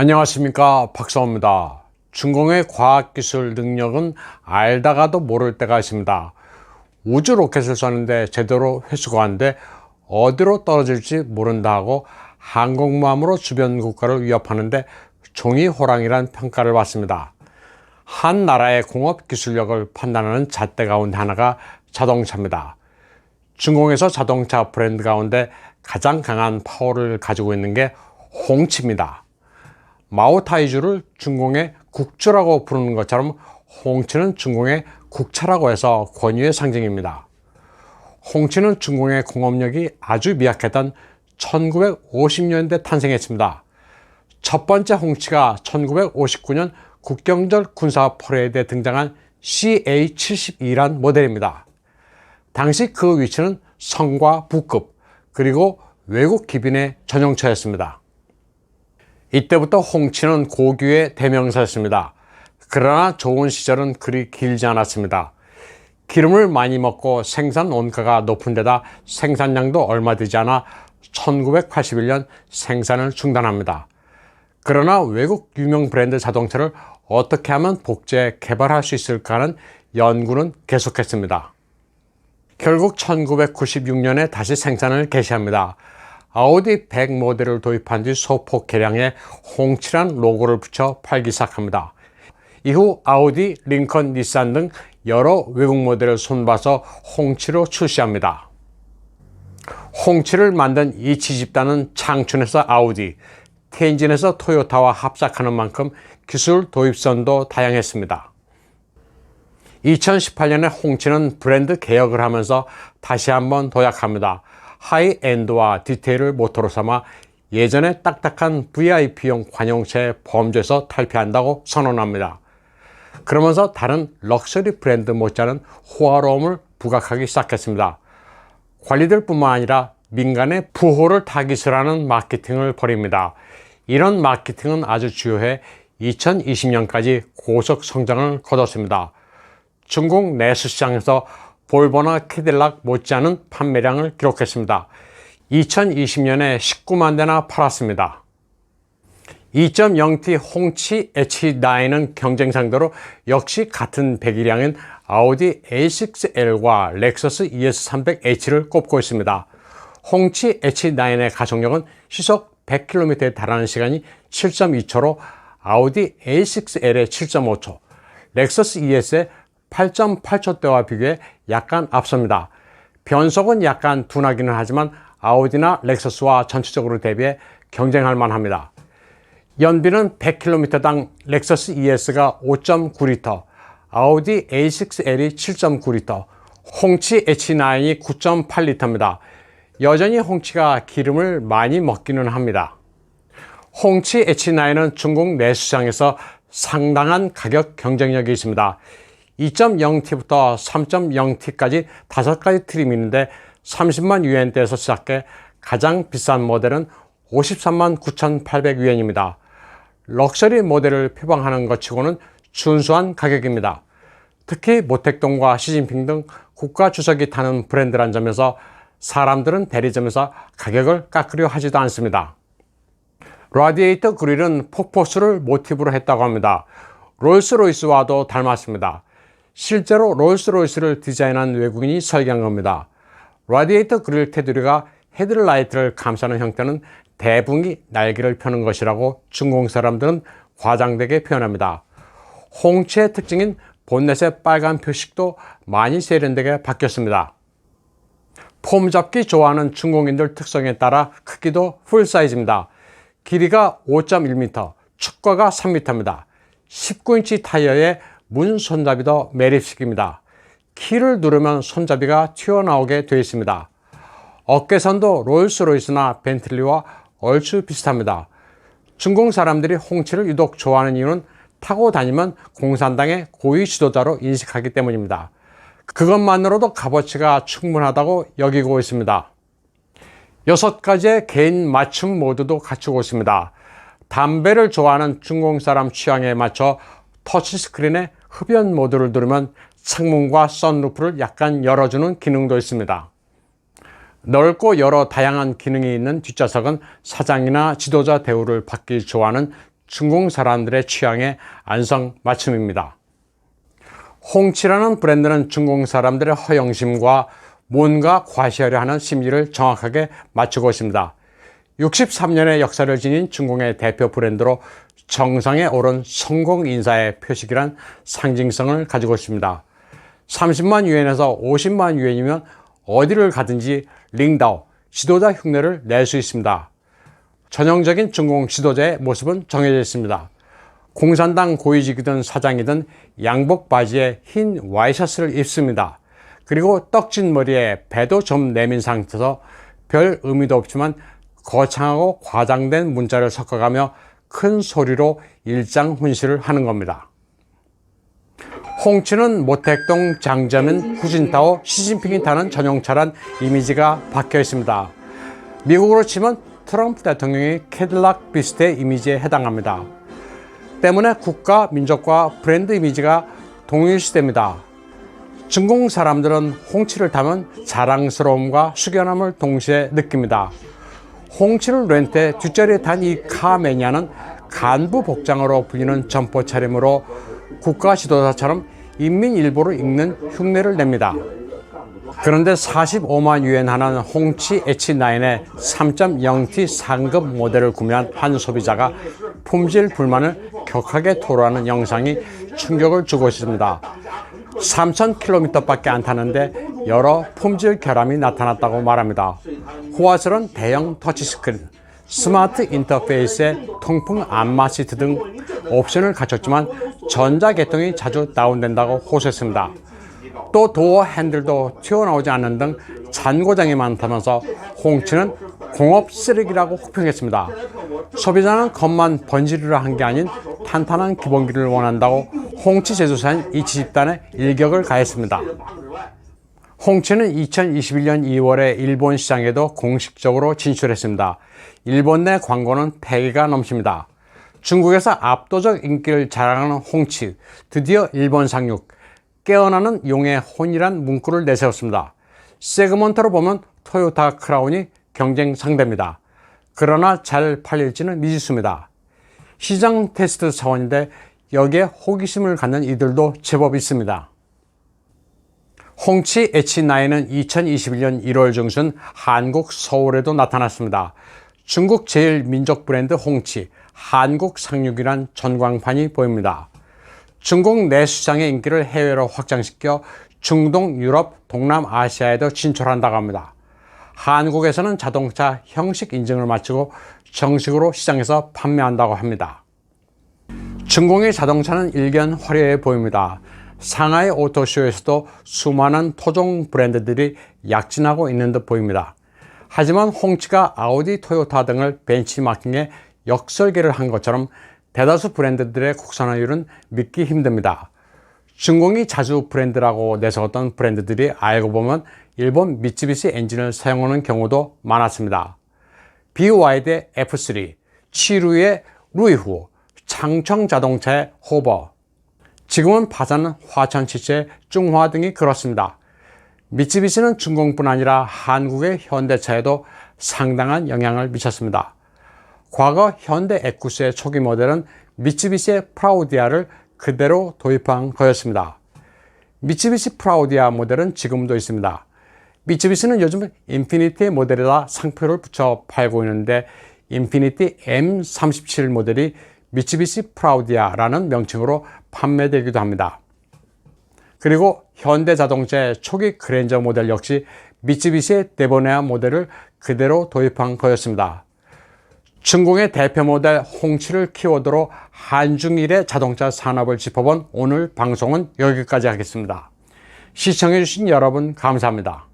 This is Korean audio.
안녕하십니까, 박사호입니다. 중공의 과학기술 능력은 알다가도 모를 때가 있습니다. 우주 로켓을 쏘는데 제대로 회수가 안 돼 어디로 떨어질지 모른다 하고 항공모함으로 주변 국가를 위협하는데 종이 호랑이란 평가를 받습니다. 한 나라의 공업 기술력을 판단하는 잣대 가운데 하나가 자동차입니다. 중공에서 자동차 브랜드 가운데 가장 강한 파워를 가지고 있는 게 홍치입니다. 마오타이주를 중공의 국주라고 부르는 것처럼 홍치는 중공의 국차라고 해서 권위의 상징입니다. 홍치는 중공의 공업력이 아주 미약했던 1950년대 탄생했습니다. 첫 번째 홍치가 1959년 국경절 군사 퍼레이드에 등장한 CA-72란 모델입니다. 당시 그 위치는 성과 부급 그리고 외국 기빈의 전용차였습니다. 이때부터 홍치는 고귀의 대명사였습니다. 그러나 좋은 시절은 그리 길지 않았습니다. 기름을 많이 먹고 생산 원가가 높은 데다 생산량도 얼마 되지 않아 1981년 생산을 중단합니다. 그러나 외국 유명 브랜드 자동차를 어떻게 하면 복제 개발할 수 있을까 하는 연구는 계속했습니다. 결국 1996년에 다시 생산을 개시합니다. 아우디 100 모델을 도입한 뒤 소폭 개량해 홍치란 로고를 붙여 팔기 시작합니다. 이후 아우디, 링컨, 닛산 등 여러 외국 모델을 손봐서 홍치로 출시합니다. 홍치를 만든 이치 집단은 창춘에서 아우디, 텐진에서 토요타와 합작하는 만큼 기술 도입선도 다양했습니다. 2018년에 홍치는 브랜드 개혁을 하면서 다시 한번 도약합니다. 하이엔드와 디테일을 모토로 삼아 예전에 딱딱한 VIP용 관용차의 범주에서 탈피한다고 선언합니다. 그러면서 다른 럭셔리 브랜드 못지않은 호화로움을 부각하기 시작했습니다. 관리들 뿐만 아니라 민간의 부호를 타깃으로 마케팅을 벌입니다. 이런 마케팅은 아주 주요해 2020년까지 고속 성장을 거뒀습니다. 중국 내수 시장에서 볼보나 캐딜락 못지않은 판매량을 기록했습니다. 2020년에 19만 대나 팔았습니다. 2.0T 홍치 H9은 경쟁 상대로 역시 같은 배기량인 아우디 A6L과 렉서스 ES300H를 꼽고 있습니다. 홍치 H9의 가속력은 시속 100km에 달하는 시간이 7.2초로 아우디 A6L의 7.5초, 렉서스 ES의 8.8초대와 비교해 약간 앞섭니다. 변속은 약간 둔하기는 하지만 아우디나 렉서스와 전체적으로 대비해 경쟁할 만합니다. 연비는 100km당 렉서스 ES가 5.9L, 아우디 A6L이 7.9L, 홍치 H9이 9.8L입니다. 여전히 홍치가 기름을 많이 먹기는 합니다. 홍치 H9은 중국 내수시장에서 상당한 가격 경쟁력이 있습니다. 2.0T부터 3.0T까지 5가지 트림이 있는데 30만 유엔대에서 시작해 가장 비싼 모델은 53만 9,800유엔입니다. 럭셔리 모델을 표방하는 것 치고는 준수한 가격입니다. 특히 모택동과 시진핑 등 국가 주석이 타는 브랜드란 점에서 사람들은 대리점에서 가격을 깎으려 하지도 않습니다. 라디에이터 그릴은 폭포수를 모티브로 했다고 합니다. 롤스로이스와도 닮았습니다. 실제로 롤스로이스를 디자인한 외국인이 설계한 겁니다. 라디에이터 그릴 테두리가 헤드라이트를 감싸는 형태는 대붕이 날개를 펴는 것이라고 중공 사람들은 과장되게 표현합니다. 홍치의 특징인 본넷의 빨간 표식도 많이 세련되게 바뀌었습니다. 폼 잡기 좋아하는 중공인들 특성에 따라 크기도 풀사이즈입니다. 길이가 5.1m, 축과가 3m입니다. 19인치 타이어에 문 손잡이도 매립식입니다. 키를 누르면 손잡이가 튀어나오게 되어 있습니다. 어깨선도 롤스로이스나 벤틀리와 얼추 비슷합니다. 중공 사람들이 홍치를 유독 좋아하는 이유는 타고 다니면 공산당의 고위 지도자로 인식하기 때문입니다. 그것만으로도 값어치가 충분하다고 여기고 있습니다. 6가지의 개인 맞춤 모드도 갖추고 있습니다. 담배를 좋아하는 중공 사람 취향에 맞춰 터치스크린에 흡연 모드를 누르면 창문과 선루프를 약간 열어주는 기능도 있습니다. 넓고 여러 다양한 기능이 있는 뒷좌석은 사장이나 지도자 대우를 받기 좋아하는 중공 사람들의 취향에 안성맞춤입니다. 홍치라는 브랜드는 중공 사람들의 허영심과 뭔가 과시하려 하는 심리를 정확하게 맞추고 있습니다. 63년의 역사를 지닌 중공의 대표 브랜드로 정상에 오른 성공 인사의 표식이란 상징성을 가지고 있습니다. 30만 유엔에서 50만 유엔이면 어디를 가든지 링다오, 지도자 흉내를 낼 수 있습니다. 전형적인 중공 지도자의 모습은 정해져 있습니다. 공산당 고위직이든 사장이든 양복 바지에 흰 와이셔츠를 입습니다. 그리고 떡진 머리에 배도 좀 내민 상태에서 별 의미도 없지만 거창하고 과장된 문자를 섞어가며 큰 소리로 일장훈시를 하는 겁니다. 홍치는 모택동 장저민 후진타오 시진핑이 타는 전용차란 이미지가 박혀 있습니다. 미국으로 치면 트럼프 대통령이 캐딜락 비스트의 이미지에 해당합니다. 때문에 국가, 민족과 브랜드 이미지가 동일시됩니다. 중공 사람들은 홍치를 타면 자랑스러움과 숙연함을 동시에 느낍니다. 홍치를 렌트해 뒷자리에 탄 이 카 매니아는 간부 복장으로 불리는 점퍼 차림으로 국가 지도자처럼 인민일보를 읽는 흉내를 냅니다. 그런데 45만 유엔 하는 홍치 H9의 3.0T 상급 모델을 구매한 한 소비자가 품질 불만을 격하게 토로하는 영상이 충격을 주고 있습니다. 3,000km밖에 안 타는데 여러 품질 결함이 나타났다고 말합니다. 호화스러운 대형 터치스크린, 스마트 인터페이스에 통풍 안마 시트 등 옵션을 갖췄지만 전자계통이 자주 다운된다고 호소했습니다. 또 도어 핸들도 튀어나오지 않는 등 잔고장이 많다면서 홍치는 공업 쓰레기라고 혹평했습니다. 소비자는 겉만 번지르르 한 게 아닌 탄탄한 기본기를 원한다고 홍치 제조사인 이치 집단에 일격을 가했습니다. 홍치는 2021년 2월에 일본 시장에도 공식적으로 진출했습니다. 일본 내 광고는 100개가 넘습니다. 중국에서 압도적 인기를 자랑하는 홍치, 드디어 일본 상륙, 깨어나는 용의 혼이란 문구를 내세웠습니다. 세그먼트로 보면 토요타 크라운이 경쟁 상대입니다. 그러나 잘 팔릴지는 미지수입니다. 시장 테스트 차원인데 여기에 호기심을 갖는 이들도 제법 있습니다. 홍치 H9은 2021년 1월 중순 한국 서울에도 나타났습니다. 중국 제일 민족 브랜드 홍치, 한국 상륙이란 전광판이 보입니다. 중국 내수장의 인기를 해외로 확장시켜 중동, 유럽, 동남아시아에도 진출한다고 합니다. 한국에서는 자동차 형식 인증을 마치고 정식으로 시장에서 판매한다고 합니다. 중공의 자동차는 일견 화려해 보입니다. 상하이 오토쇼에서도 수많은 토종 브랜드들이 약진하고 있는 듯 보입니다. 하지만 홍치가 아우디, 토요타 등을 벤치마킹에 역설계를 한 것처럼 대다수 브랜드들의 국산화율은 믿기 힘듭니다. 중공이 자주 브랜드라고 내세웠던 브랜드들이 알고 보면 일본 미쓰비시 엔진을 사용하는 경우도 많았습니다. BYD의 F3, 치루의 루이후, 창청 자동차의 호버, 지금은 파산, 화천치체, 중화 등이 그렇습니다. 미쓰비시는 중공뿐 아니라 한국의 현대차에도 상당한 영향을 미쳤습니다. 과거 현대 에쿠스의 초기 모델은 미쓰비시의 프라우디아를 그대로 도입한 거였습니다. 미쓰비시 프라우디아 모델은 지금도 있습니다. 미쓰비시는 요즘 인피니티 모델에다 상표를 붙여 팔고 있는데 인피니티 M37 모델이 미쓰비시 프라우디아라는 명칭으로 판매되기도 합니다. 그리고 현대자동차의 초기 그랜저 모델 역시 미쓰비시의 데보네아 모델을 그대로 도입한 거였습니다. 중공의 대표 모델 홍치를 키워드로 한중일의 자동차 산업을 짚어본 오늘 방송은 여기까지 하겠습니다. 시청해주신 여러분 감사합니다.